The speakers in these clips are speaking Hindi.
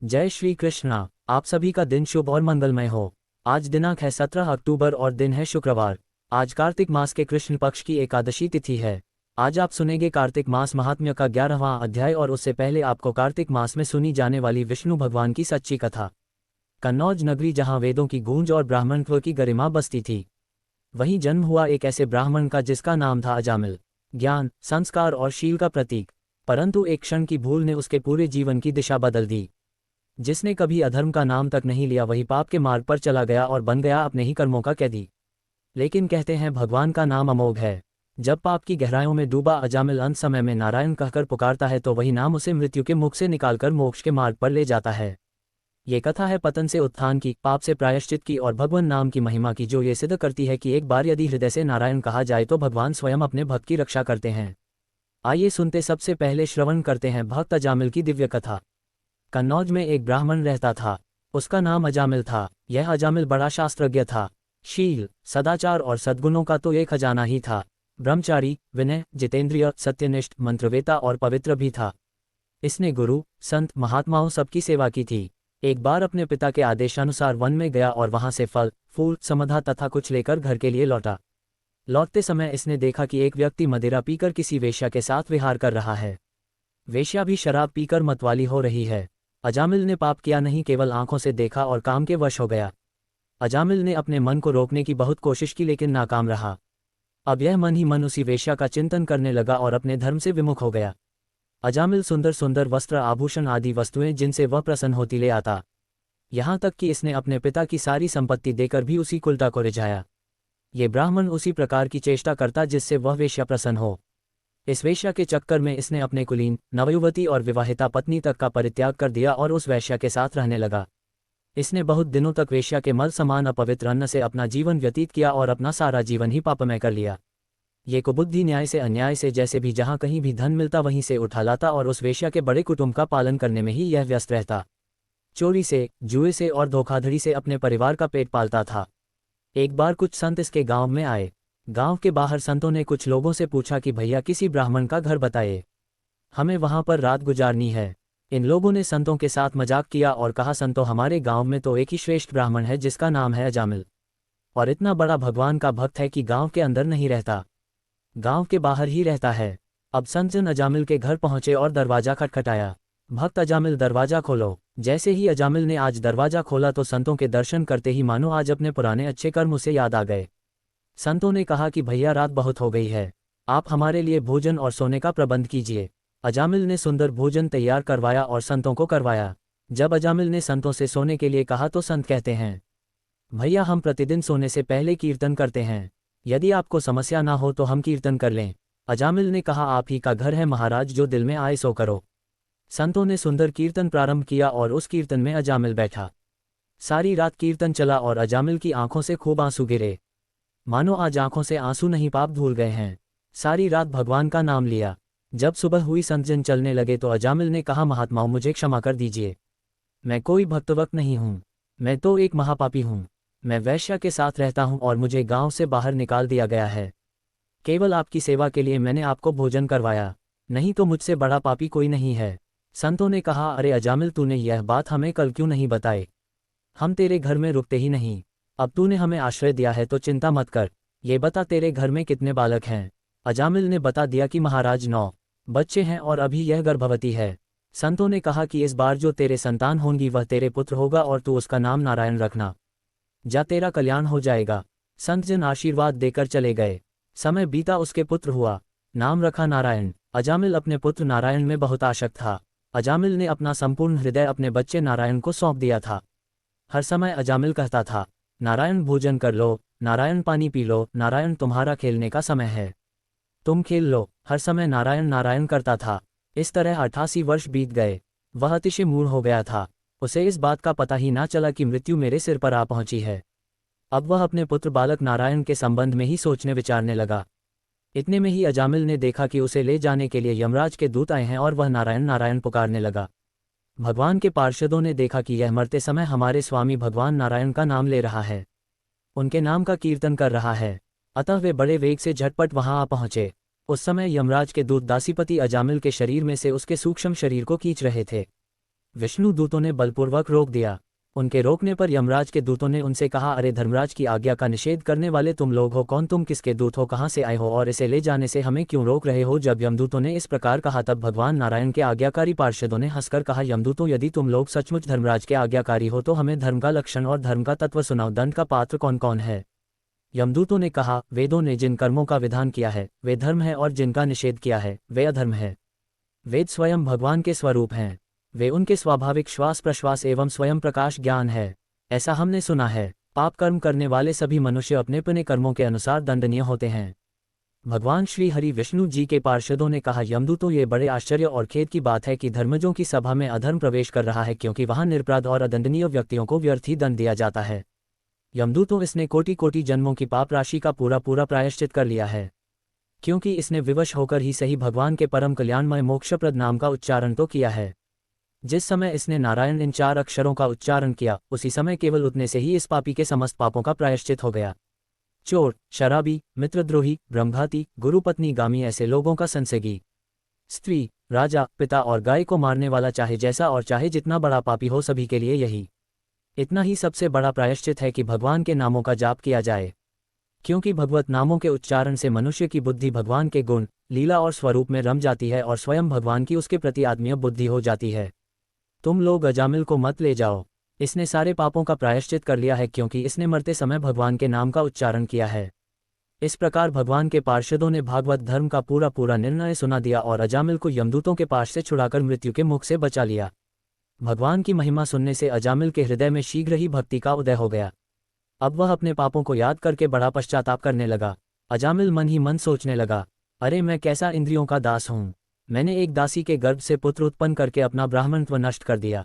जय श्री कृष्णा। आप सभी का दिन शुभ और मंगलमय हो। आज दिनांक है 17 अक्टूबर और दिन है शुक्रवार। आज कार्तिक मास के कृष्ण पक्ष की एकादशी तिथि है। आज आप सुनेंगे कार्तिक मास महात्म्य का 11वां अध्याय और उससे पहले आपको कार्तिक मास में सुनी जाने वाली विष्णु भगवान की सच्ची कथा। कन्नौज नगरी जहां वेदों की गूंज और ब्राह्मणत्व की गरिमा बसती थी, वहीं जन्म हुआ एक ऐसे ब्राह्मण का जिसका नाम था अजामिल, ज्ञान, संस्कार और शील का प्रतीक। परंतु एक क्षण की भूल ने उसके पूरे जीवन की दिशा बदल दी। जिसने कभी अधर्म का नाम तक नहीं लिया वही पाप के मार्ग पर चला गया और बन गया अपने ही कर्मों का कैदी। लेकिन कहते हैं भगवान का नाम अमोघ है। जब पाप की गहराइयों में डूबा अजामिल अंत समय में नारायण कहकर पुकारता है तो वही नाम उसे मृत्यु के मुख से निकालकर मोक्ष के मार्ग पर ले जाता है। ये कथा है पतन से उत्थान की, पाप से प्रायश्चित की और भगवान नाम की महिमा की, जो ये सिद्ध करती है कि एक बार यदि हृदय से नारायण कहा जाए तो भगवान स्वयं अपने भक्त की रक्षा करते हैं। आइए सुनते सबसे पहले श्रवण करते हैं भक्त अजामिल की दिव्य कथा। कन्नौज में एक ब्राह्मण रहता था। उसका नाम अजामिल था। यह अजामिल बड़ा शास्त्रज्ञ था। शील, सदाचार और सद्गुणों का तो एक खजाना ही था। ब्रह्मचारी, विनय, जितेंद्रिय, सत्यनिष्ठ, मंत्रवेता और पवित्र भी था। इसने गुरु, संत, महात्माओं सबकी सेवा की थी। एक बार अपने पिता के आदेशानुसार वन में गया और वहां से फल, फूल, समधा तथा कुछ लेकर घर के लिए लौटा। लौटते समय इसने देखा कि एक व्यक्ति मदिरा पीकर किसी वेश्या के साथ विहार कर रहा है। वेश्या भी शराब पीकर मतवाली हो रही है। अजामिल ने पाप किया नहीं, केवल आंखों से देखा और काम के वश हो गया। अजामिल ने अपने मन को रोकने की बहुत कोशिश की लेकिन नाकाम रहा। अब यह मन ही मन उसी वेश्या का चिंतन करने लगा और अपने धर्म से विमुख हो गया। अजामिल सुंदर सुंदर वस्त्र, आभूषण आदि वस्तुएं जिनसे वह प्रसन्न होती ले आता। यहाँ तक कि इसने अपने पिता की सारी संपत्ति देकर भी उसी कुलटा को रिझाया। ये ब्राह्मण उसी प्रकार की चेष्टा करता जिससे वह वेश्या प्रसन्न हो। इस वेश्या के चक्कर में इसने अपने कुलीन, नवयुवती और विवाहिता पत्नी तक का परित्याग कर दिया और उस वेश्या के साथ रहने लगा। इसने बहुत दिनों तक वेश्या के मल समान अपवित्र अन्न से अपना जीवन व्यतीत किया और अपना सारा जीवन ही पापमय कर लिया। ये कुबुद्धि न्याय से अन्याय से जैसे भी जहाँ कहीं भी धन मिलता वहीं से उठा लाता और उस वेश्या के बड़े कुटुंब का पालन करने में ही यह व्यस्त रहता। चोरी से, जुए से और धोखाधड़ी से अपने परिवार का पेट पालता था। एक बार कुछ संत इसके गांव में आए। गांव के बाहर संतों ने कुछ लोगों से पूछा कि भैया किसी ब्राह्मण का घर बताइए, हमें वहां पर रात गुजारनी है। इन लोगों ने संतों के साथ मजाक किया और कहा, संतों, हमारे गांव में तो एक ही श्रेष्ठ ब्राह्मण है जिसका नाम है अजामिल, और इतना बड़ा भगवान का भक्त है कि गांव के अंदर नहीं रहता, गांव के बाहर ही रहता है। अब संत जन अजामिल के घर पहुंचे और दरवाजा खटखटाया। भक्त अजामिल, दरवाजा खोलो। जैसे ही अजामिल ने आज दरवाजा खोला तो संतों के दर्शन करते ही मानो आज अपने पुराने अच्छे कर्म उसे याद आ गए। संतों ने कहा कि भैया रात बहुत हो गई है, आप हमारे लिए भोजन और सोने का प्रबंध कीजिए। अजामिल ने सुंदर भोजन तैयार करवाया और संतों को करवाया। जब अजामिल ने संतों से सोने के लिए कहा तो संत कहते हैं, भैया हम प्रतिदिन सोने से पहले कीर्तन करते हैं, यदि आपको समस्या ना हो तो हम कीर्तन कर लें। अजामिल ने कहा, आप ही का घर है महाराज, जो दिल में आए सो करो। संतों ने सुंदर कीर्तन प्रारंभ किया और उस कीर्तन में अजामिल बैठा। सारी रात कीर्तन चला और अजामिल की आंखों से खूब आंसू गिरे, मानो आज आंखों से आंसू नहीं पाप धुल गए हैं। सारी रात भगवान का नाम लिया। जब सुबह हुई संतजन चलने लगे तो अजामिल ने कहा, महात्माओं मुझे क्षमा कर दीजिए, मैं कोई भक्तवक्त नहीं हूँ, मैं तो एक महापापी हूँ। मैं वैश्या के साथ रहता हूँ और मुझे गांव से बाहर निकाल दिया गया है। केवल आपकी सेवा के लिए मैंने आपको भोजन करवाया, नहीं तो मुझसे बड़ा पापी कोई नहीं है। संतों ने कहा, अरे अजामिल, तूने यह बात हमें कल क्यों नहीं बताई, हम तेरे घर में रुकते ही नहीं। अब तूने हमें आश्रय दिया है तो चिंता मत कर। ये बता तेरे घर में कितने बालक हैं। अजामिल ने बता दिया कि महाराज 9 बच्चे हैं और अभी यह गर्भवती है। संतों ने कहा कि इस बार जो तेरे संतान होंगी वह तेरे पुत्र होगा और तू उसका नाम नारायण रखना, जा तेरा कल्याण हो जाएगा। संतजन आशीर्वाद देकर चले गए। समय बीता, उसके पुत्र हुआ, नाम रखा नारायण। अजामिल अपने पुत्र नारायण में बहुत आसक्त था। अजामिल ने अपना संपूर्ण हृदय अपने बच्चे नारायण को सौंप दिया था। हर समय अजामिल कहता था, नारायण भोजन कर लो, नारायण पानी पी लो, नारायण तुम्हारा खेलने का समय है, तुम खेल लो। हर समय नारायण नारायण करता था। इस तरह 88 वर्ष बीत गए। वह अतिशय मूढ़ हो गया था। उसे इस बात का पता ही ना चला कि मृत्यु मेरे सिर पर आ पहुंची है। अब वह अपने पुत्र बालक नारायण के संबंध में ही सोचने विचारने लगा। इतने में ही अजामिल ने देखा कि उसे ले जाने के लिए यमराज के दूत आए हैं और वह नारायण नारायण पुकारने लगा। भगवान के पार्षदों ने देखा कि यह मरते समय हमारे स्वामी भगवान नारायण का नाम ले रहा है, उनके नाम का कीर्तन कर रहा है। अतः वे बड़े वेग से झटपट वहां आ पहुंचे। उस समय यमराज के दूत दासीपति अजामिल के शरीर में से उसके सूक्ष्म शरीर को खींच रहे थे। विष्णु दूतों ने बलपूर्वक रोक दिया। उनके रोकने पर यमराज के दूतों ने उनसे कहा, अरे धर्मराज की आज्ञा का निषेध करने वाले तुम लोग हो कौन? तुम किसके दूत हो, कहाँ से आए हो और इसे ले जाने से हमें क्यों रोक रहे हो? जब यमदूतों ने इस प्रकार कहा तब भगवान नारायण के आज्ञाकारी पार्षदों ने हंसकर कहा, यमदूतों यदि तुम लोग सचमुच धर्मराज के आज्ञाकारी हो तो हमें धर्म का लक्षण और धर्म का तत्व सुनाओ। दंड का पात्र कौन कौन है? यमदूतों ने कहा, वेदों ने जिन कर्मों का विधान किया है वे धर्म है और जिनका निषेध किया है वे अधर्म है। वेद स्वयं भगवान के स्वरूप हैं। वे उनके स्वाभाविक श्वास प्रश्वास एवं स्वयं प्रकाश ज्ञान है, ऐसा हमने सुना है। पाप कर्म करने वाले सभी मनुष्य अपने अपने कर्मों के अनुसार दंडनीय होते हैं। भगवान श्री हरि विष्णु जी के पार्षदों ने कहा, यमदूतों ये बड़े आश्चर्य और खेद की बात है कि धर्मजों की सभा में अधर्म प्रवेश कर रहा है, क्योंकि वहां निरपराध और अदंडनीय व्यक्तियों को व्यर्थ ही दंड दिया जाता है। यमदूतों, इसने कोटि कोटि जन्मों की पाप राशि का पूरा पूरा प्रायश्चित कर लिया है, क्योंकि इसने विवश होकर ही सही भगवान के परम कल्याणमय मोक्षप्रद नाम का उच्चारण तो किया है। जिस समय इसने नारायण इन 4 अक्षरों का उच्चारण किया उसी समय केवल उतने से ही इस पापी के समस्त पापों का प्रायश्चित हो गया। चोर, शराबी, मित्रद्रोही, ब्रह्मघाती, गुरुपत्नी गामी ऐसे लोगों का संसेगी, स्त्री, राजा, पिता और गाय को मारने वाला चाहे जैसा और चाहे जितना बड़ा पापी हो सभी के लिए यही इतना ही सबसे बड़ा प्रायश्चित है कि भगवान के नामों का जाप किया जाए, क्योंकि भगवत नामों के उच्चारण से मनुष्य की बुद्धि भगवान के गुण, लीला और स्वरूप में रम जाती है और स्वयं भगवान की उसके प्रति आत्मीय बुद्धि हो जाती है। तुम लोग अजामिल को मत ले जाओ, इसने सारे पापों का प्रायश्चित कर लिया है, क्योंकि इसने मरते समय भगवान के नाम का उच्चारण किया है। इस प्रकार भगवान के पार्षदों ने भागवत धर्म का पूरा पूरा निर्णय सुना दिया और अजामिल को यमदूतों के पाश से छुड़ाकर मृत्यु के मुख से बचा लिया। भगवान की महिमा सुनने से अजामिल के हृदय में शीघ्र ही भक्ति का उदय हो गया। अब वह अपने पापों को याद करके बड़ा पश्चाताप करने लगा। अजामिल मन ही मन सोचने लगा, अरे मैं कैसा इंद्रियों का दास हूँ, मैंने एक दासी के गर्भ से पुत्र उत्पन्न करके अपना ब्राह्मणत्व नष्ट कर दिया।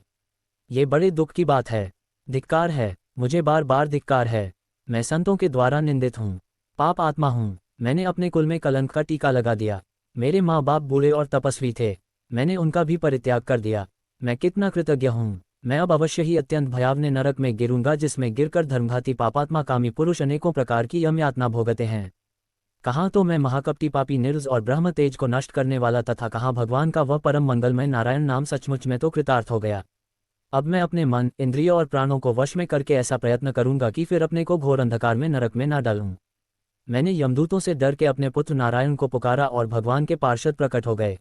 ये बड़े दुख की बात है, धिक्कार है, मुझे बार बार धिक्कार है। मैं संतों के द्वारा निंदित हूँ, पाप आत्मा हूँ, मैंने अपने कुल में कलंक का टीका लगा दिया। मेरे माँ बाप बूढ़े और तपस्वी थे, मैंने उनका भी परित्याग कर दिया। मैं कितना कृतज्ञ हूँ, मैं अब अवश्य ही अत्यंत भयावने नरक में गिरूंगा, जिसमें गिरकर धर्मघाती पापात्मा कामी पुरुष अनेकों प्रकार की यम यातना भोगते हैं। कहाँ तो मैं महाकपटी पापी निर्ज और ब्रह्म तेज को नष्ट करने वाला, तथा कहाँ भगवान का वह परम मंगलमय नारायण नाम सचमुच में तो कृतार्थ हो गया। अब मैं अपने मन, इंद्रियों और प्राणों को वश में करके ऐसा प्रयत्न करूंगा कि फिर अपने को घोर अंधकार में नरक में ना डालूं। मैंने यमदूतों से डर के अपने पुत्र नारायण को पुकारा और भगवान के पार्षद प्रकट हो गए।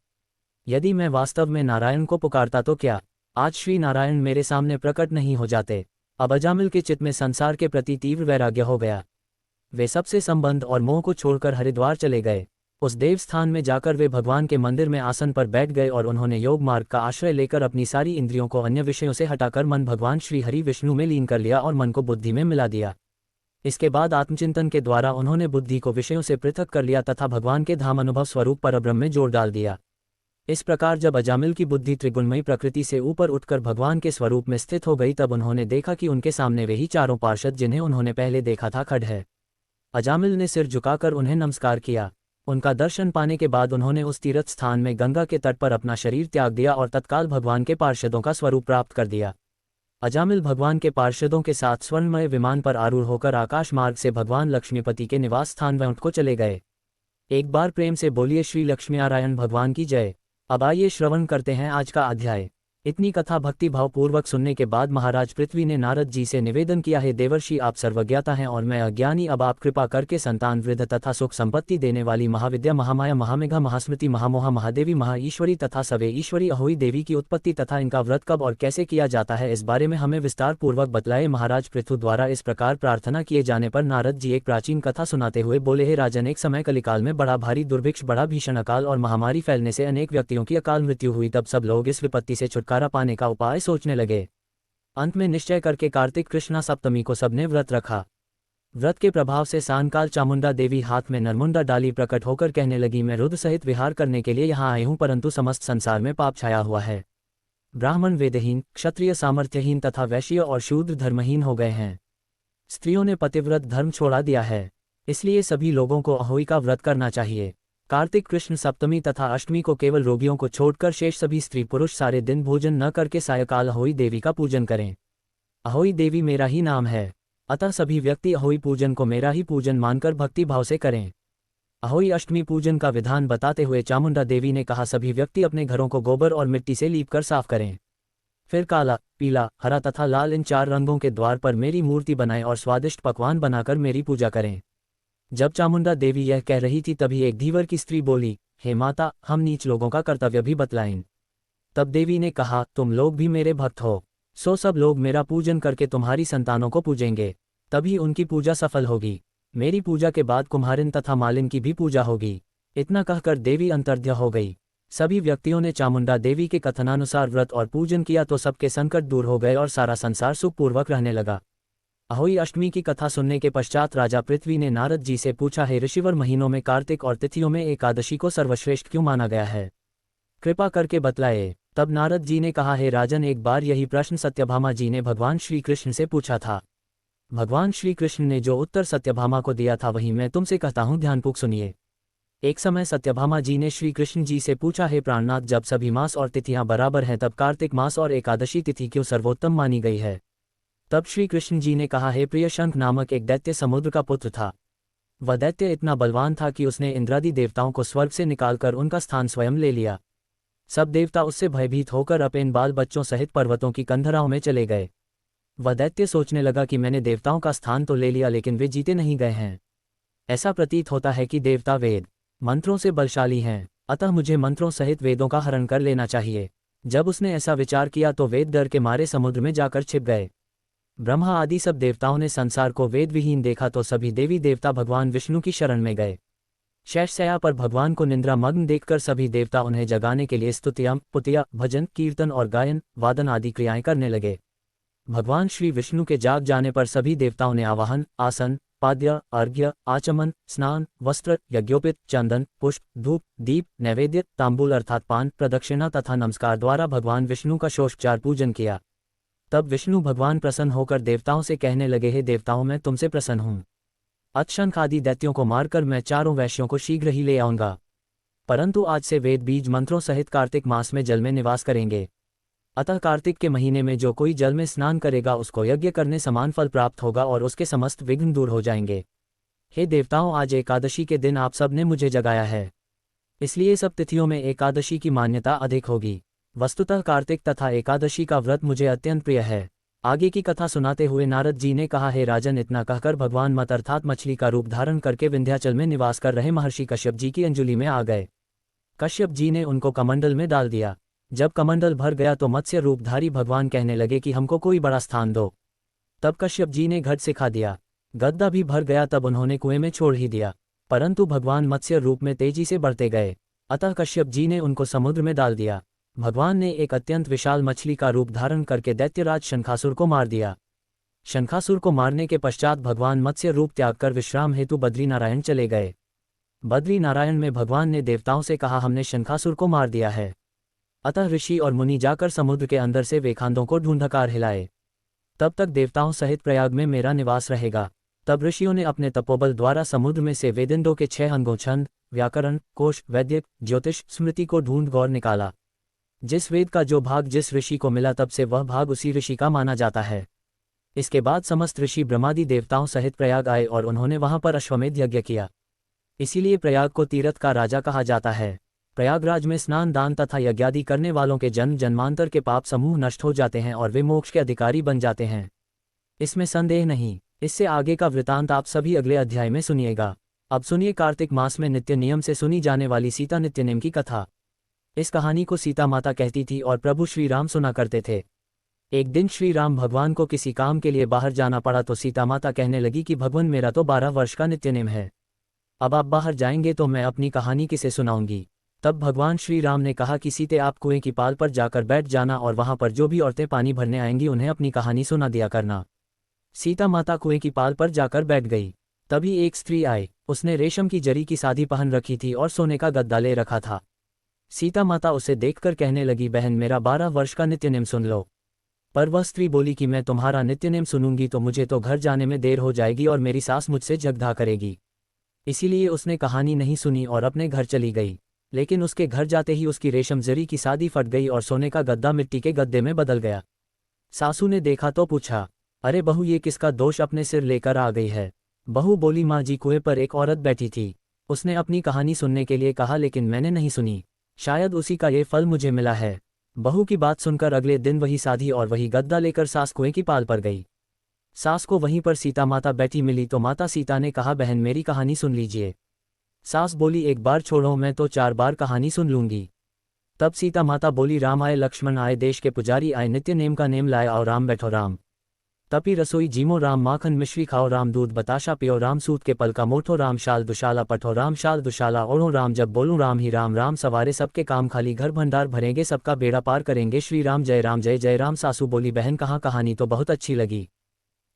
यदि मैं वास्तव में नारायण को पुकारता तो क्या आज श्री नारायण मेरे सामने प्रकट नहीं हो जाते? अब अजामिल के चित्त में संसार के प्रति तीव्र वैराग्य हो गया। वे सबसे संबंध और मोह को छोड़कर हरिद्वार चले गए। उस देव स्थान में जाकर वे भगवान के मंदिर में आसन पर बैठ गए और उन्होंने योग मार्ग का आश्रय लेकर अपनी सारी इंद्रियों को अन्य विषयों से हटाकर मन भगवान श्री हरि विष्णु में लीन कर लिया और मन को बुद्धि में मिला दिया। इसके बाद आत्मचिंतन के द्वारा उन्होंने बुद्धि को विषयों से पृथक कर लिया तथा भगवान के धाम अनुभव स्वरूप परब्रह्म में जोड़ डाल दिया। इस प्रकार जब अजामिल की बुद्धि त्रिगुणमयी प्रकृति से ऊपर उठकर भगवान के स्वरूप में स्थित हो गई, तब उन्होंने देखा कि उनके सामने वे ही 4 पार्षद जिन्हें उन्होंने पहले देखा था खड़े हैं। अजामिल ने सिर झुकाकर उन्हें नमस्कार किया। उनका दर्शन पाने के बाद उन्होंने उस तीर्थ स्थान में गंगा के तट पर अपना शरीर त्याग दिया और तत्काल भगवान के पार्षदों का स्वरूप प्राप्त कर दिया। अजामिल भगवान के पार्षदों के साथ स्वर्णमय विमान पर आरूढ़ होकर आकाश मार्ग से भगवान लक्ष्मीपति के निवास स्थान वैकुंठ को चले गए। एक बार प्रेम से बोलिए श्री लक्ष्मीनारायण भगवान की जय। अब आइए श्रवण करते हैं आज का अध्याय। इतनी कथा भक्ति भावपूर्वक सुनने के बाद महाराज पृथ्वी ने नारद जी से निवेदन किया, है देवर्षि आप सर्वज्ञाता हैं और मैं अज्ञानी, अब आप कृपा करके संतान वृद्ध तथा सुख संपत्ति देने वाली महाविद्या महामाया महामेघा महास्मृति महामोहा महादेवी महाईश्वरी तथा सवे ईश्वरी अहोई देवी की उत्पत्ति तथा इनका व्रत कब और कैसे किया जाता है इस बारे में हमें विस्तार पूर्वक बतलाए। महाराज पृथु द्वारा इस प्रकार प्रार्थना किए जाने पर नारद जी एक प्राचीन कथा सुनाते हुए बोले, हे राजन, एक समय कलिकाल में बड़ा भारी दुर्भिक्ष, बड़ा भीषण अकाल और महामारी फैलने से अनेक व्यक्तियों की अकाल मृत्यु हुई। तब सब लोग इस विपत्ति से छुटकारा पाने का उपाय सोचने लगे। अंत में निश्चय करके कार्तिक कृष्णा सप्तमी को सबने व्रत रखा। व्रत के प्रभाव से सायंकाल चामुंडा देवी हाथ में नरमुंडा डाली प्रकट होकर कहने लगी, मैं रुद्र सहित विहार करने के लिए यहाँ आई हूँ, परंतु समस्त संसार में पाप छाया हुआ है। ब्राह्मण वेदहीन, क्षत्रिय सामर्थ्यहीन तथा वैश्य और शूद्र धर्महीन हो गए हैं। स्त्रियों ने पतिव्रत धर्म छोड़ा दिया है, इसलिए सभी लोगों को अहोई का व्रत करना चाहिए। कार्तिक कृष्ण सप्तमी तथा अष्टमी को केवल रोगियों को छोड़कर शेष सभी स्त्री पुरुष सारे दिन भोजन न करके सायकाल अहोई देवी का पूजन करें। अहोई देवी मेरा ही नाम है, अतः सभी व्यक्ति अहोई पूजन को मेरा ही पूजन मानकर भक्ति भाव से करें। अहोई अष्टमी पूजन का विधान बताते हुए चामुंडा देवी ने कहा, सभी व्यक्ति अपने घरों को गोबर और मिट्टी से लीपकर साफ करें। फिर काला, पीला, हरा तथा लाल इन 4 रंगों के द्वार पर मेरी मूर्ति बनाएं और स्वादिष्ट पकवान बनाकर मेरी पूजा करें। जब चामुंडा देवी यह कह रही थी तभी एक धीवर की स्त्री बोली, हे माता, हम नीच लोगों का कर्तव्य भी बतलाएं। तब देवी ने कहा, तुम लोग भी मेरे भक्त हो, सो सब लोग मेरा पूजन करके तुम्हारी संतानों को पूजेंगे, तभी उनकी पूजा सफल होगी। मेरी पूजा के बाद कुम्हारिन तथा मालिन की भी पूजा होगी। इतना कहकर देवी अंतर्ध्य हो गई। सभी व्यक्तियों ने चामुंडा देवी के कथनानुसार व्रत और पूजन किया तो सबके संकट दूर हो गए और सारा संसार सुखपूर्वक रहने लगा। अहोई अष्टमी की कथा सुनने के पश्चात राजा पृथ्वी ने नारद जी से पूछा, हे ऋषिवर, महीनों में कार्तिक और तिथियों में एकादशी को सर्वश्रेष्ठ क्यों माना गया है? कृपा करके बतलाए। तब नारद जी ने कहा, हे राजन, एक बार यही प्रश्न सत्यभामा जी ने भगवान श्री कृष्ण से पूछा था। भगवान श्री कृष्ण ने जो उत्तर सत्यभामा को दिया था वही मैं तुमसे कहता हूँ, ध्यानपूर्वक सुनिए। एक समय सत्यभामा जी ने श्री कृष्ण जी से पूछा, हे प्राणनाथ, जब सभी मास और तिथियां बराबर हैं तब कार्तिक मास और एकादशी तिथि क्यों सर्वोत्तम मानी गई है? तब श्री कृष्ण जी ने कहा, हे प्रिय, शंख नामक एक दैत्य समुद्र का पुत्र था। वह दैत्य इतना बलवान था कि उसने इंद्रादि देवताओं को स्वर्ग से निकालकर उनका स्थान स्वयं ले लिया। सब देवता उससे भयभीत होकर अपने बाल बच्चों सहित पर्वतों की कंधराओं में चले गए। वह दैत्य सोचने लगा कि मैंने देवताओं का स्थान तो ले लिया लेकिन वे जीते नहीं गए हैं। ऐसा प्रतीत होता है कि देवता वेद मंत्रों से बलशाली हैं, अतः मुझे मंत्रों सहित वेदों का हरण कर लेना चाहिए। जब उसने ऐसा विचार किया तो वेद डर के मारे समुद्र में जाकर छिप गए। ब्रह्मा आदि सब देवताओं ने संसार को वेद विहीन देखा तो सभी देवी देवता भगवान विष्णु की शरण में गए। शैशया पर भगवान को निंद्रा मग्न देखकर सभी देवता उन्हें जगाने के लिए स्तुतियां, पुतिया, भजन, कीर्तन और गायन, वादन आदि क्रियाएं करने लगे। भगवान श्री विष्णु के जाग जाने पर सभी देवताओं ने आवाहन, आसन, पाद्य, अर्घ्य, आचमन, स्नान, वस्त्र, यज्ञोपित, चंदन, पुष्प, धूप, दीप, नैवेद्य, तांबूल अर्थात पान, प्रदक्षिणा तथा नमस्कार द्वारा भगवान विष्णु का षोडशोपचार पूजन किया। तब विष्णु भगवान प्रसन्न होकर देवताओं से कहने लगे, हे देवताओं, मैं तुमसे प्रसन्न हूँ। अतशंख आदि दैत्यों को मारकर मैं 4 वैश्यों को शीघ्र ही ले आऊंगा। परंतु आज से वेद बीज मंत्रों सहित कार्तिक मास में जल में निवास करेंगे। अतः कार्तिक के महीने में जो कोई जल में स्नान करेगा उसको यज्ञ करने समान फल प्राप्त होगा और उसके समस्त विघ्न दूर हो जाएंगे। हे देवताओं, आज एकादशी के दिन आप सब ने मुझे जगाया है, इसलिए सब तिथियों में एकादशी की मान्यता अधिक होगी। वस्तुतः कार्तिक तथा एकादशी का व्रत मुझे अत्यंत प्रिय है। आगे की कथा सुनाते हुए नारद जी ने कहा, हे राजन, इतना कहकर भगवान मत अर्थात मछली का रूप धारण करके विंध्याचल में निवास कर रहे महर्षि कश्यप जी की अंजलि में आ गए। कश्यप जी ने उनको कमंडल में डाल दिया। जब कमंडल भर गया तो मत्स्य रूपधारी भगवान कहने लगे कि हमको कोई बड़ा स्थान दो। तब कश्यप जी ने घट सिखा दिया। गद्दा भी भर गया तब उन्होंने कुएं में छोड़ ही दिया, परंतु भगवान मत्स्य रूप में तेजी से बढ़ते गए, अतः कश्यप जी ने उनको समुद्र में डाल दिया। भगवान ने एक अत्यंत विशाल मछली का रूप धारण करके दैत्यराज शंखासुर को मार दिया। शंखासुर को मारने के पश्चात भगवान मत्स्य रूप त्याग कर विश्राम हेतु बद्रीनारायण चले गए। बद्रीनारायण में भगवान ने देवताओं से कहा, हमने शंखासुर को मार दिया है। अतः ऋषि और मुनि जाकर समुद्र के अंदर से वेखांदों को ढूंढकर हिलाए। तब तक देवताओं सहित प्रयाग में मेरा निवास रहेगा। तब ऋषियों ने अपने तपोबल द्वारा समुद्र में से वेदिंदों के 6 अंगों छंद, व्याकरण, कोश, वैदिक, ज्योतिष, स्मृति को ढूंढ गौर निकाला। जिस वेद का जो भाग जिस ऋषि को मिला तब से वह भाग उसी ऋषि का माना जाता है। इसके बाद समस्त ऋषि ब्रह्मादि देवताओं सहित प्रयाग आए और उन्होंने वहां पर अश्वमेध यज्ञ किया। इसीलिए प्रयाग को तीर्थ का राजा कहा जाता है। प्रयागराज में स्नान, दान तथा यज्ञादि करने वालों के जन्म जन्मांतर के पाप समूह नष्ट हो जाते हैं और वे मोक्ष के अधिकारी बन जाते हैं, इसमें संदेह नहीं। इससे आगे का वृतांत आप सभी अगले अध्याय में सुनिएगा। अब सुनिए कार्तिक मास में नित्य नियम से सुनी जाने वाली सीता नित्य नेम की कथा। इस कहानी को सीता माता कहती थी और प्रभु श्री राम सुना करते थे। एक दिन श्री राम भगवान को किसी काम के लिए बाहर जाना पड़ा तो सीता माता कहने लगी कि भगवान, मेरा तो 12 वर्ष का नित्य नेम है, अब आप बाहर जाएंगे तो मैं अपनी कहानी किसे सुनाऊंगी। तब भगवान श्री राम ने कहा कि सीते, आप कुएं की पाल पर जाकर बैठ जाना और वहां पर जो भी औरतें पानी भरने आएंगी उन्हें अपनी कहानी सुना दिया करना। सीता माता कुएं की पाल पर जाकर बैठ गई। तभी एक स्त्री आई। उसने रेशम की जरी की साड़ी पहन रखी थी और सोने का गद्दा ले रखा था। सीता माता उसे देखकर कहने लगी, बहन, मेरा 12 वर्ष का नित्य नेम सुन लो। पर वह स्त्री बोली कि मैं तुम्हारा नित्य नेम सुनूंगी तो मुझे तो घर जाने में देर हो जाएगी और मेरी सास मुझसे जगधा करेगी। इसीलिए उसने कहानी नहीं सुनी और अपने घर चली गई। लेकिन उसके घर जाते ही उसकी रेशम जरी की साड़ी फट गई और सोने का गद्दा मिट्टी के गद्दे में बदल गया। सासू ने देखा तो पूछा, अरे बहू, ये किसका दोष अपने सिर लेकर आ गई है? बहू बोली, माँ जी, कुएं पर एक औरत बैठी थी, उसने अपनी कहानी सुनने के लिए कहा लेकिन मैंने नहीं सुनी, शायद उसी का ये फल मुझे मिला है। बहू की बात सुनकर अगले दिन वही साधी और वही गद्दा लेकर सास कुएं की पाल पर गई। सास को वहीं पर सीता माता बैठी मिली तो माता सीता ने कहा, बहन मेरी कहानी सुन लीजिए। सास बोली, एक बार छोड़ो, मैं तो 4 बार कहानी सुन लूंगी। तब सीता माता बोली, राम आए, लक्ष्मण आए, देश के पुजारी आए, नित्य नेम का नेम लाए, आओ राम बैठो राम। तपी रसोई जीमो राम, माखन मिश्री खाओ राम, दूध बताशा पियो राम, सूत के पल का मोठो राम, शाल दुशाला पठो राम, शाल दुशाला ओढ़ो राम, जब बोलूं राम ही राम, राम सवारे सबके काम, खाली घर भंडार भरेंगे, सबका बेड़ा पार करेंगे, श्री राम जय जय राम। सासू बोली, बहन कहाँ, कहानी तो बहुत अच्छी लगी।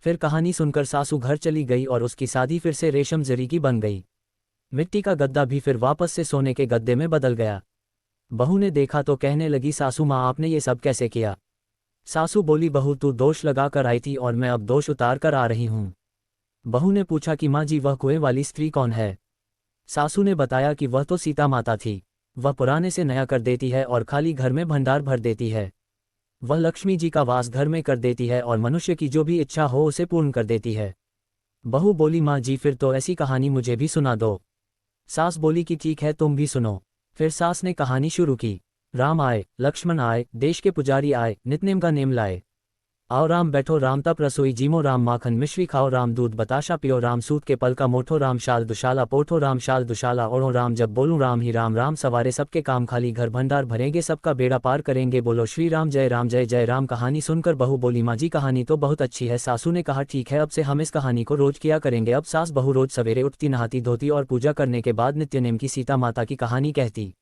फिर कहानी सुनकर सासू घर चली गई और उसकी शादी फिर से रेशम जरी की बन गई। मिट्टी का गद्दा भी फिर वापस से सोने के गद्दे में बदल गया। बहू ने देखा तो कहने लगी, सासू माँ आपने ये सब कैसे किया। सासू बोली, बहू तू दोष लगा कर आई थी और मैं अब दोष उतार कर आ रही हूँ। बहू ने पूछा कि माँ जी वह कुएं वाली स्त्री कौन है। सासू ने बताया कि वह तो सीता माता थी। वह पुराने से नया कर देती है और खाली घर में भंडार भर देती है। वह लक्ष्मी जी का वास घर में कर देती है और मनुष्य की जो भी इच्छा हो उसे पूर्ण कर देती है। बहू बोली, माँ जी फिर तो ऐसी कहानी मुझे भी सुना दो। सास बोली कि ठीक है, तुम भी सुनो। फिर सास ने कहानी शुरू की। राम आए, लक्ष्मण आए, देश के पुजारी आए, नितनेम का नेम लाए, आओ राम बैठो राम, तप रसोई जीमो राम, माखन मिश्री खाओ राम, दूध बताशा पियो राम, सूत के पल का मोठो राम, शाल दुशाला पोठो राम, शाल दुशाला ओढ़ो राम, जब बोलूं राम ही राम, राम सवारे सबके काम, खाली घर भंडार भरेंगे, सबका बेड़ा पार करेंगे, बोलो श्री राम जय जय राम। कहानी सुनकर बहू बोली, माँ जी कहानी तो बहुत अच्छी है। सासू ने कहा, ठीक है, अब से हम इस कहानी को रोज किया करेंगे। अब सास बहू रोज सवेरे उठती, नहाती धोती और पूजा करने के बाद नित्य नेम की सीता माता की कहानी कहती।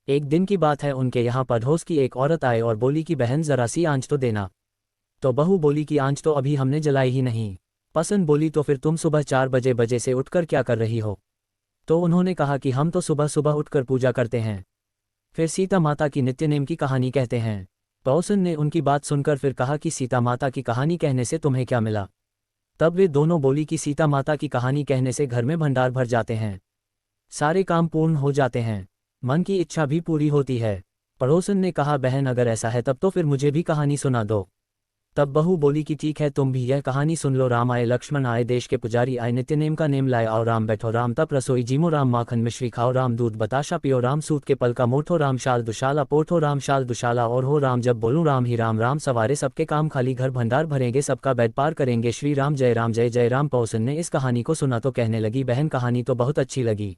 एक दिन की बात है, उनके यहाँ पड़ोस की एक औरत आए और बोली कि बहन जरा सी आंच तो देना। तो बहू बोली कि आंच तो अभी हमने जलाई ही नहीं। पसंद बोली, तो फिर तुम सुबह 4 बजे से उठकर क्या कर रही हो। तो उन्होंने कहा कि हम तो सुबह सुबह उठकर पूजा करते हैं। फिर सीता माता की नित्य नेम की कहानी कहते हैं। पड़ोसन ने उनकी बात सुनकर फिर कहा कि सीता माता की कहानी कहने से तुम्हें क्या मिला। तब वे दोनों बोली कि सीता माता की कहानी कहने से घर में भंडार भर जाते हैं, सारे काम पूर्ण हो जाते हैं, मन की इच्छा भी पूरी होती है। पड़ोसन ने कहा, बहन अगर ऐसा है तब तो फिर मुझे भी कहानी सुना दो। तब बहू बोली कि ठीक है, तुम भी यह कहानी सुन लो। राम आए, लक्ष्मण आए, देश के पुजारी आए, नित्य नेम का नेम लाए, आओ राम बैठो राम, तप रसोई जीमो राम, माखन मिश्री खाओ राम, दूध बताशा पियो राम, सूत के पल का मोठो राम, शाल दुशाला पोठो राम, शाल दुशाला और हो राम, जब बोलूं राम ही राम, राम सवारे सबके काम, खाली घर भंडार भरेंगे, सबका बेड़ पार करेंगे, श्री राम जय राम। पड़ोसन ने इस कहानी को सुना तो कहने लगी, बहन कहानी तो बहुत अच्छी लगी।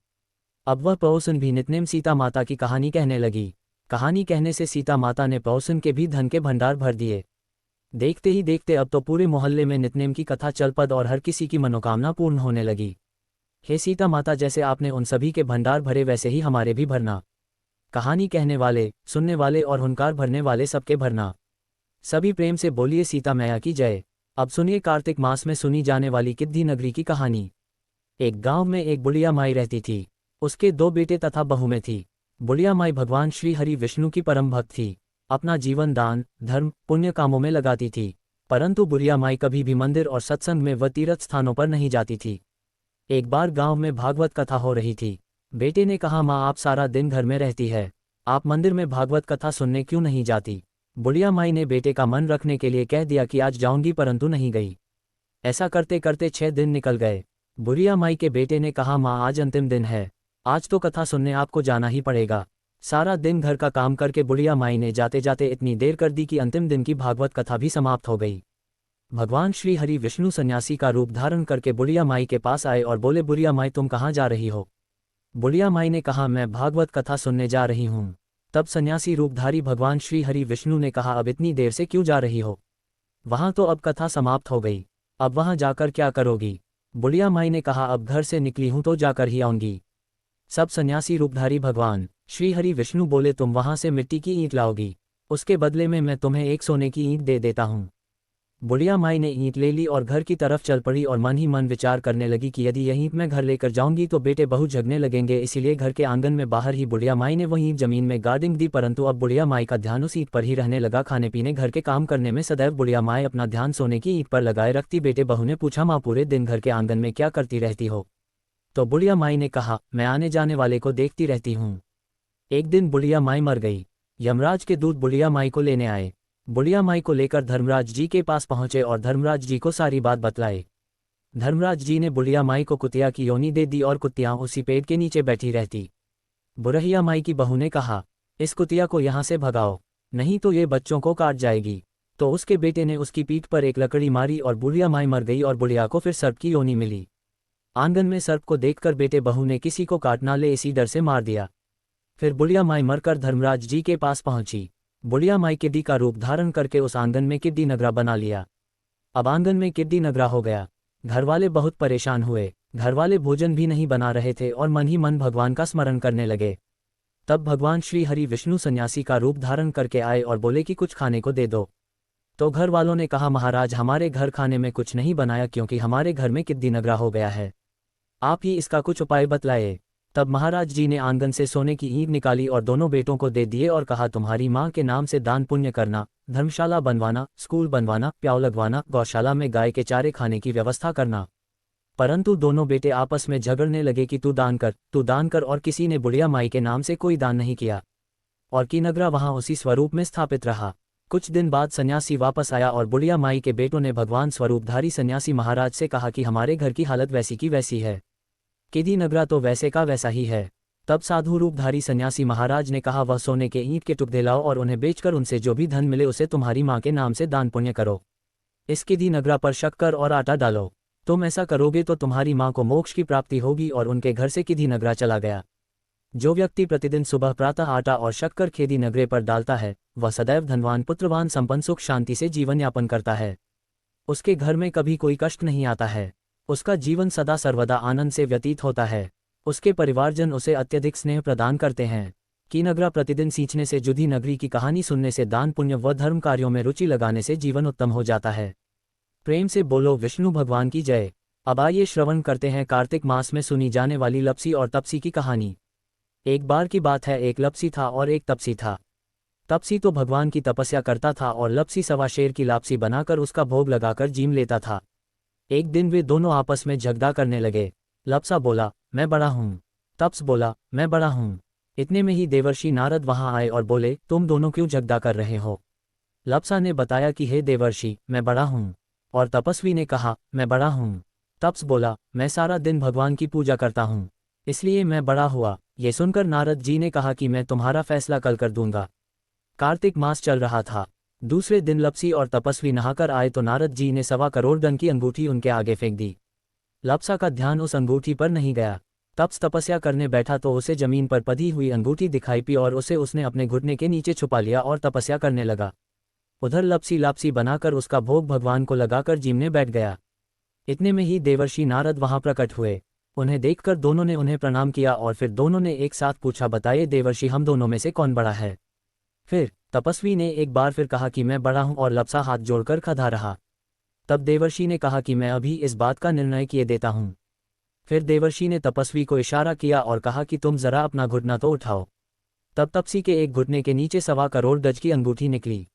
अब वह पड़ोसन भी नित्यनेम सीता माता की कहानी कहने लगी। कहानी कहने से सीता माता ने पड़ोसन के भी धन के भंडार भर दिए। देखते ही देखते अब तो पूरे मोहल्ले में नित्यनेम की कथा चल पड़ और हर किसी की मनोकामना पूर्ण होने लगी। हे सीता माता, जैसे आपने उन सभी के भंडार भरे वैसे ही हमारे भी भरना। कहानी कहने वाले, सुनने वाले और हुनकार भरने वाले सबके भरना। सभी प्रेम से बोलिए सीता मैया की जय। अब सुनिए कार्तिक मास में सुनी जाने वाली किद्दी नगरी की कहानी। एक गांव में एक बुढ़िया माई रहती थी। उसके 2 बेटे तथा बहू में थी। बुढ़िया माई भगवान श्री हरि विष्णु की परम भक्त थी। अपना जीवन दान, धर्म, पुण्य कामों में लगाती थी। परंतु बुढ़िया माई कभी भी मंदिर और सत्संग में व तीर्थ स्थानों पर नहीं जाती थी। एक बार गांव में भागवत कथा हो रही थी। बेटे ने कहा, माँ आप सारा दिन घर में रहती है, आप मंदिर में भागवत कथा सुनने क्यों नहीं जाती। बुढ़िया माई ने बेटे का मन रखने के लिए कह दिया कि आज जाऊंगी, परंतु नहीं गई। ऐसा करते करते 6 दिन निकल गए। बुढ़िया माई के बेटे ने कहा, माँ आज अंतिम दिन है, आज तो कथा सुनने आपको जाना ही पड़ेगा। सारा दिन घर का काम करके बुढ़िया माई ने जाते जाते इतनी देर कर दी कि अंतिम दिन की भागवत कथा भी समाप्त हो गई। भगवान श्री हरि विष्णु सन्यासी का रूप धारण करके बुढ़िया माई के पास आए और बोले, बुढ़िया माई तुम कहाँ जा रही हो। बुढ़िया माई ने कहा, मैं भागवत कथा सुनने जा रही हूँ। तब सन्यासी रूपधारी भगवान श्री हरि विष्णु ने कहा, अब इतनी देर से क्यों जा रही हो, वहाँ तो अब कथा समाप्त हो गई, अब वहाँ जाकर क्या करोगी। बुढ़िया माई ने कहा, अब घर से निकली हूँ तो जाकर ही आऊंगी। सब सन्यासी रूपधारी भगवान श्री हरि विष्णु बोले, तुम वहां से मिट्टी की ईंट लाओगी, उसके बदले में मैं तुम्हें एक सोने की ईंट दे देता हूँ। बुढ़िया माई ने ईंट ले ली और घर की तरफ चल पड़ी और मन ही मन विचार करने लगी कि यदि यह ईंट मैं घर लेकर जाऊंगी तो बेटे बहू झगड़ने लगेंगे, इसीलिए घर के आंगन में बाहर ही बुढ़िया माई ने वही जमीन में गार्डनिंग दी। परंतु अब बुढ़िया माई का ध्यान उस ईंट पर ही रहने लगा। खाने पीने घर के काम करने में सदैव बुढ़िया माई अपना ध्यान सोने की ईंट पर लगाए रखती। बेटे बहू ने पूछा, माँ पूरे दिन घर के आंगन में क्या करती रहती हो। तो बुढ़िया माई ने कहा, मैं आने जाने वाले को देखती रहती हूँ। एक दिन बुढ़िया माई मर गई। यमराज के दूत बुढ़िया माई को लेने आए। बुढ़िया माई को लेकर धर्मराज जी के पास पहुंचे और धर्मराज जी को सारी बात बतलाई। धर्मराज जी ने बुढ़िया माई को कुतिया की योनि दे दी और कुतिया उसी पेड़ के नीचे बैठी रहती। बुढ़िया माई की बहू ने कहा, इस कुतिया को यहाँ से भगाओ, नहीं तो ये बच्चों को काट जाएगी। तो उसके बेटे ने उसकी पीठ पर एक लकड़ी मारी और बुढ़िया माई मर गई और बुढ़िया को फिर सर्प की योनि मिली। आंगन में सर्प को देखकर बेटे बहू ने किसी को काटना ले इसी डर से मार दिया। फिर बुढ़िया माई मरकर धर्मराज जी के पास पहुंची। बुढ़िया माई किड्डी का रूप धारण करके उस आंगन में किड्डी नगरा बना लिया। अब आंगन में किड्डी नगरा हो गया। घरवाले बहुत परेशान हुए। घरवाले भोजन भी नहीं बना रहे थे और मन ही मन भगवान का स्मरण करने लगे। तब भगवान श्री हरि विष्णु सन्यासी का रूप धारण करके आए और बोले कि कुछ खाने को दे दो। तो घर वालों ने कहा, महाराज हमारे घर खाने में कुछ नहीं बनाया क्योंकि हमारे घर में किड्डी नगरा हो गया है, आप ही इसका कुछ उपाय बतलाए। तब महाराज जी ने आंगन से सोने की ईंट निकाली और दोनों बेटों को दे दिए और कहा, तुम्हारी माँ के नाम से दान पुण्य करना, धर्मशाला बनवाना, स्कूल बनवाना, प्याऊ लगवाना, गौशाला में गाय के चारे खाने की व्यवस्था करना। परंतु दोनों बेटे आपस में झगड़ने लगे कि तू दान कर, और किसी ने बुढ़िया माई के नाम से कोई दान नहीं किया और की नगरा वहां उसी स्वरूप में स्थापित रहा। कुछ दिन बाद सन्यासी वापस आया और बुढ़िया माई के बेटों ने भगवान स्वरूपधारी सन्यासी महाराज से कहा कि हमारे घर की हालत वैसी की वैसी है, किड्डी नगरा तो वैसे का वैसा ही है। तब साधु रूपधारी सन्यासी महाराज ने कहा, वह सोने के ईंट के टुकड़े लाओ और उन्हें बेचकर उनसे जो भी धन मिले उसे तुम्हारी माँ के नाम से दान पुण्य करो। इस किड्डी नगरा पर शक्कर और आटा डालो। तुम ऐसा करोगे तो तुम्हारी माँ को मोक्ष की प्राप्ति होगी। और उनके घर से किड्डी नगरा चला गया। जो व्यक्ति प्रतिदिन सुबह प्रातः आटा और शक्कर किड्डी नगरे पर डालता है, वह सदैव धनवान, पुत्रवान, संपन्न, सुख शांति से जीवन यापन करता है। उसके घर में कभी कोई कष्ट नहीं आता है। उसका जीवन सदा सर्वदा आनंद से व्यतीत होता है। उसके परिवारजन उसे अत्यधिक स्नेह प्रदान करते हैं। की नगरा प्रतिदिन सींचने से, जुधी नगरी की कहानी सुनने से, दान पुण्य व धर्म कार्यों में रुचि लगाने से जीवन उत्तम हो जाता है। प्रेम से बोलो विष्णु भगवान की जय। अब आइए श्रवण करते हैं कार्तिक मास में सुनी जाने वाली लपसी और तपसी की कहानी। एक बार की बात है, एक लपसी था और एक तपसी था। तपसी तो भगवान की तपस्या करता था और लपसी सवा शेर की लापसी बनाकर उसका भोग लगाकर जीम लेता था। एक दिन वे दोनों आपस में झगड़ा करने लगे। लपसा बोला, मैं बड़ा हूँ। तप्स बोला, मैं बड़ा हूँ। इतने में ही देवर्षि नारद वहां आए और बोले, तुम दोनों क्यों झगड़ा कर रहे हो? लपसा ने बताया कि हे देवर्षि, मैं बड़ा हूँ। और तपस्वी ने कहा, मैं बड़ा हूँ। तप्स बोला, मैं सारा दिन भगवान की पूजा करता हूँ, इसलिए मैं बड़ा हुआ। ये सुनकर नारद जी ने कहा कि मैं तुम्हारा फैसला कल कर दूंगा। कार्तिक मास चल रहा था। दूसरे दिन लपसी और तपस्वी नहाकर आए तो नारद जी ने 1.25 करोड़ डन की अंगूठी उनके आगे फेंक दी। लपसा का ध्यान उस अंगूठी पर नहीं गया। तप्स तपस्या करने बैठा तो उसे जमीन पर पधी हुई अंगूठी दिखाई पी और उसने अपने घुटने के नीचे छुपा लिया और तपस्या करने लगा। उधर लपसी लापसी बनाकर उसका भोग भगवान को लगाकर जीमने बैठ गया। इतने में ही देवर्षि नारद वहां प्रकट हुए। उन्हें देखकर दोनों ने उन्हें प्रणाम किया और फिर दोनों ने एक साथ पूछा, बताइए देवर्षि, हम दोनों में से कौन बड़ा है? फिर तपस्वी ने एक बार फिर कहा कि मैं बड़ा हूं और लपसा हाथ जोड़कर खड़ा रहा। तब देवर्षि ने कहा कि मैं अभी इस बात का निर्णय किए देता हूं। फिर देवर्षि ने तपस्वी को इशारा किया और कहा कि तुम जरा अपना घुटना तो उठाओ। तब तपसी के एक घुटने के नीचे 1.25 करोड़ गज की अंगूठी निकली,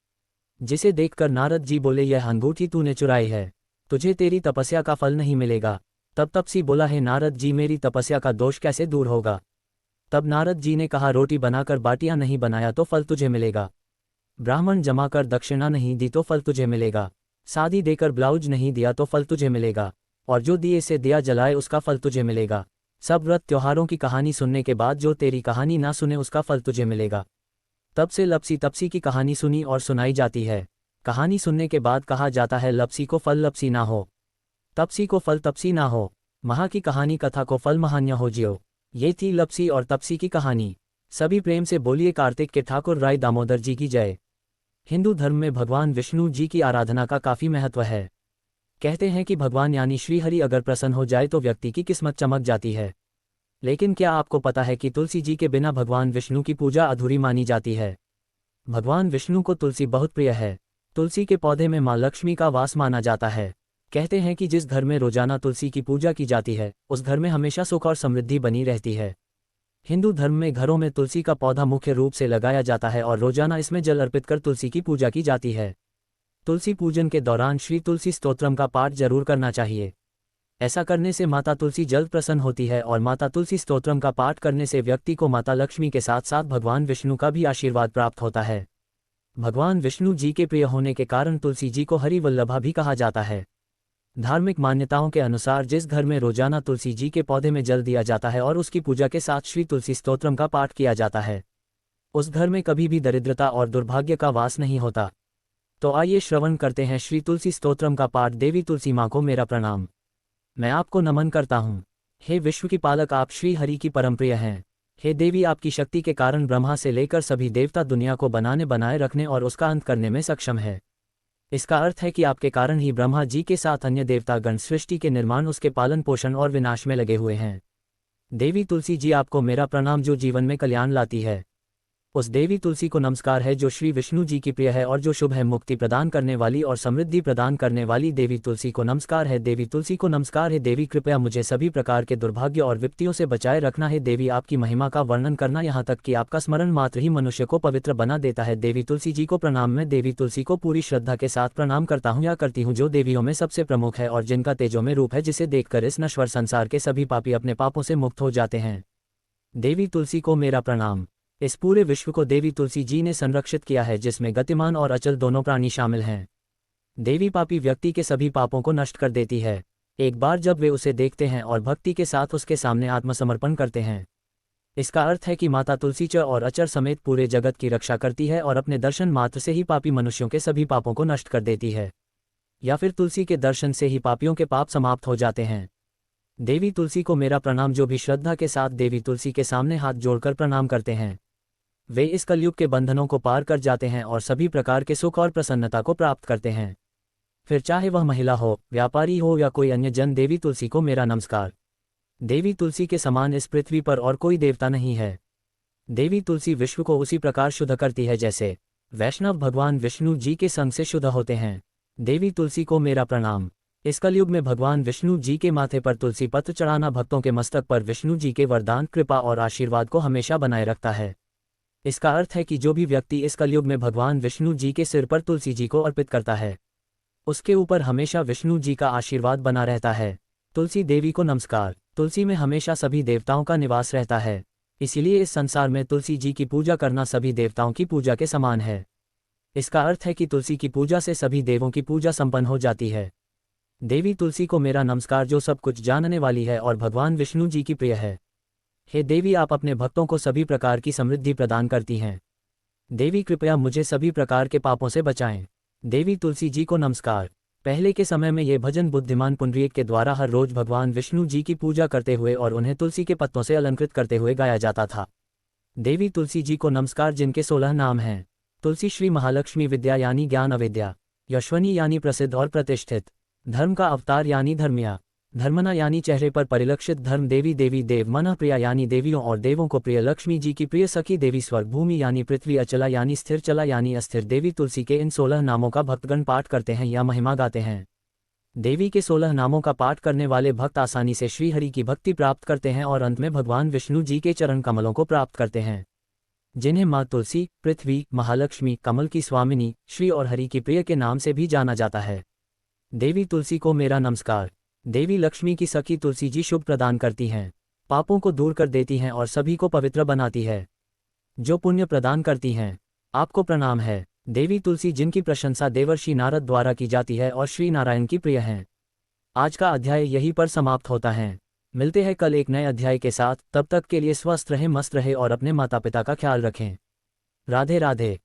जिसे देखकर नारद जी बोले, यह अंगूठी तूने चुराई है, तुझे तेरी तपस्या का फल नहीं मिलेगा। तब तपसी बोला, हे नारद जी, मेरी तपस्या का दोष कैसे दूर होगा? तब नारद जी ने कहा, रोटी बनाकर बाटियां नहीं बनाया तो फल तुझे मिलेगा, ब्राह्मण जमाकर दक्षिणा नहीं दी तो फल तुझे मिलेगा, शादी देकर ब्लाउज नहीं दिया तो फल तुझे मिलेगा, और जो दिए से दिया जलाए उसका फल तुझे मिलेगा। सब व्रत त्योहारों की कहानी सुनने के बाद जो तेरी कहानी ना सुने उसका फल तुझे मिलेगा। तब से लपसी तपसी की कहानी सुनी और सुनाई जाती है। कहानी सुनने के बाद कहा जाता है, लपसी को फल लपसी ना हो, तपसी को फल तपसी ना हो, महा की कहानी कथा को फल महान्य हो जियो। ये थी लपसी और तपसी की कहानी। सभी प्रेम से बोलिए कार्तिक के ठाकुर राय दामोदर जी की जय। हिंदू धर्म में भगवान विष्णु जी की आराधना का काफ़ी महत्व है। कहते हैं कि भगवान यानी श्रीहरि अगर प्रसन्न हो जाए तो व्यक्ति की किस्मत चमक जाती है। लेकिन क्या आपको पता है कि तुलसी जी के बिना भगवान विष्णु की पूजा अधूरी मानी जाती है? भगवान विष्णु को तुलसी बहुत प्रिय है। तुलसी के पौधे में माँ लक्ष्मी का वास माना जाता है। कहते हैं कि जिस घर में रोजाना तुलसी की पूजा की जाती है उस घर में हमेशा सुख और समृद्धि बनी रहती है। हिंदू धर्म में घरों में तुलसी का पौधा मुख्य रूप से लगाया जाता है और रोजाना इसमें जल अर्पित कर तुलसी की पूजा की जाती है। तुलसी पूजन के दौरान श्री तुलसी स्तोत्रम का पाठ जरूर करना चाहिए। ऐसा करने से माता तुलसी जल्द प्रसन्न होती है और माता तुलसी स्तोत्रम का पाठ करने से व्यक्ति को माता लक्ष्मी के साथ साथ भगवान विष्णु का भी आशीर्वाद प्राप्त होता है। भगवान विष्णु जी के प्रिय होने के कारण तुलसी जी को हरिवल्लभा भी कहा जाता है। धार्मिक मान्यताओं के अनुसार जिस घर में रोजाना तुलसी जी के पौधे में जल दिया जाता है और उसकी पूजा के साथ श्री तुलसी स्तोत्रम का पाठ किया जाता है, उस घर में कभी भी दरिद्रता और दुर्भाग्य का वास नहीं होता। तो आइए श्रवण करते हैं श्री तुलसी स्तोत्रम का पाठ। देवी तुलसी माँ को मेरा प्रणाम। मैं आपको नमन करता हूँ। हे विश्व की पालक, आप श्री हरि की परमप्रिय हैं। हे देवी, आपकी शक्ति के कारण ब्रह्मा से लेकर सभी देवता दुनिया को बनाए रखने और उसका अंत करने में सक्षम है। इसका अर्थ है कि आपके कारण ही ब्रह्मा जी के साथ अन्य देवतागण सृष्टि के निर्माण, उसके पालन पोषण और विनाश में लगे हुए हैं। देवी तुलसी जी, आपको मेरा प्रणाम जो जीवन में कल्याण लाती है। उस देवी तुलसी को नमस्कार है जो श्री विष्णु जी की प्रिय है और जो शुभ है, मुक्ति प्रदान करने वाली और समृद्धि प्रदान करने वाली। देवी तुलसी को नमस्कार है। देवी तुलसी को नमस्कार है। देवी कृपया मुझे सभी प्रकार के दुर्भाग्य और विपत्तियों से बचाए रखना है। देवी, आपकी महिमा का वर्णन करना, यहाँ तक कि आपका स्मरण मात्र ही मनुष्य को पवित्र बना देता है। देवी तुलसी जी को प्रणाम। मैं देवी तुलसी को पूरी श्रद्धा के साथ प्रणाम करता हूँ या करती हूँ, जो देवियों में सबसे प्रमुख है और जिनका तेजो में रूप है, जिसे देखकर इस नश्वर संसार के सभी पापी अपने पापों से मुक्त हो जाते हैं। देवी तुलसी को मेरा प्रणाम। इस पूरे विश्व को देवी तुलसी जी ने संरक्षित किया है, जिसमें गतिमान और अचल दोनों प्राणी शामिल हैं। देवी पापी व्यक्ति के सभी पापों को नष्ट कर देती है एक बार जब वे उसे देखते हैं और भक्ति के साथ उसके सामने आत्मसमर्पण करते हैं। इसका अर्थ है कि माता तुलसी चर और अचर समेत पूरे जगत की रक्षा करती है और अपने दर्शन मात्र से ही पापी मनुष्यों के सभी पापों को नष्ट कर देती है, या फिर तुलसी के दर्शन से ही पापियों के पाप समाप्त हो जाते हैं। देवी तुलसी को मेरा प्रणाम। जो भी श्रद्धा के साथ देवी तुलसी के सामने हाथ जोड़कर प्रणाम करते हैं, वे इस कलयुग के बंधनों को पार कर जाते हैं और सभी प्रकार के सुख और प्रसन्नता को प्राप्त करते हैं। फिर चाहे वह महिला हो, व्यापारी हो या कोई अन्य जन, देवी तुलसी को मेरा नमस्कार। देवी तुलसी के समान इस पृथ्वी पर और कोई देवता नहीं है। देवी तुलसी विश्व को उसी प्रकार शुद्ध करती है जैसे वैष्णव भगवान विष्णु जी के संग से शुद्ध होते हैं। देवी तुलसी को मेरा प्रणाम। इस कलयुग में भगवान विष्णु जी के माथे पर तुलसी पत्र चढ़ाना भक्तों के मस्तक पर विष्णु जी के वरदान, कृपा और आशीर्वाद को हमेशा बनाए रखता है। इसका अर्थ है कि जो भी व्यक्ति इस कलयुग में भगवान विष्णु जी के सिर पर तुलसी जी को अर्पित करता है, उसके ऊपर हमेशा विष्णु जी का आशीर्वाद बना रहता है। तुलसी देवी को नमस्कार। तुलसी में हमेशा सभी देवताओं का निवास रहता है, इसीलिए इस संसार में तुलसी जी की पूजा करना सभी देवताओं की पूजा के समान है। इसका अर्थ है कि तुलसी की पूजा से सभी देवों की पूजा संपन्न हो जाती है। देवी तुलसी को मेरा नमस्कार, जो सब कुछ जानने वाली है और भगवान विष्णु जी की प्रिय है। हे देवी, आप अपने भक्तों को सभी प्रकार की समृद्धि प्रदान करती हैं। देवी कृपया मुझे सभी प्रकार के पापों से बचाएं। देवी तुलसी जी को नमस्कार। पहले के समय में ये भजन बुद्धिमान पुंडरीक के द्वारा हर रोज भगवान विष्णु जी की पूजा करते हुए और उन्हें तुलसी के पत्तों से अलंकृत करते हुए गाया जाता था। देवी तुलसी जी को नमस्कार, जिनके 16 नाम हैं। तुलसी श्री महालक्ष्मी विद्या यानी ज्ञान अविद्या, यशवनी यानी प्रसिद्ध और प्रतिष्ठित, धर्म का अवतार यानी धर्मिया, धर्मना यानी चेहरे पर परिलक्षित धर्म, देवी देवी देव मना प्रिया यानी देवियों और देवों को प्रिय, लक्ष्मी जी की प्रिय सखी, देवी स्वर्ग भूमि यानी पृथ्वी, अचला यानी स्थिर, चला यानी अस्थिर। देवी तुलसी के इन 16 नामों का भक्तगण पाठ करते हैं या महिमा गाते हैं। देवी के 16 नामों का पाठ करने वाले भक्त आसानी से श्रीहरि की भक्ति प्राप्त करते हैं और अंत में भगवान विष्णु जी के चरण कमलों को प्राप्त करते हैं, जिन्हें माँ तुलसी, पृथ्वी, महालक्ष्मी, कमल की स्वामिनी, श्री और हरि की प्रिय के नाम से भी जाना जाता है। देवी तुलसी को मेरा नमस्कार। देवी लक्ष्मी की सखी तुलसी जी शुभ प्रदान करती हैं, पापों को दूर कर देती हैं और सभी को पवित्र बनाती है, जो पुण्य प्रदान करती हैं। आपको प्रणाम है। देवी तुलसी, जिनकी प्रशंसा देवर्षि नारद द्वारा की जाती है और श्री नारायण की प्रिय हैं। आज का अध्याय यहीं पर समाप्त होता है। मिलते हैं कल एक नए अध्याय के साथ। तब तक के लिए स्वस्थ रहें, मस्त रहें और अपने माता पिता का ख्याल रखें। राधे राधे।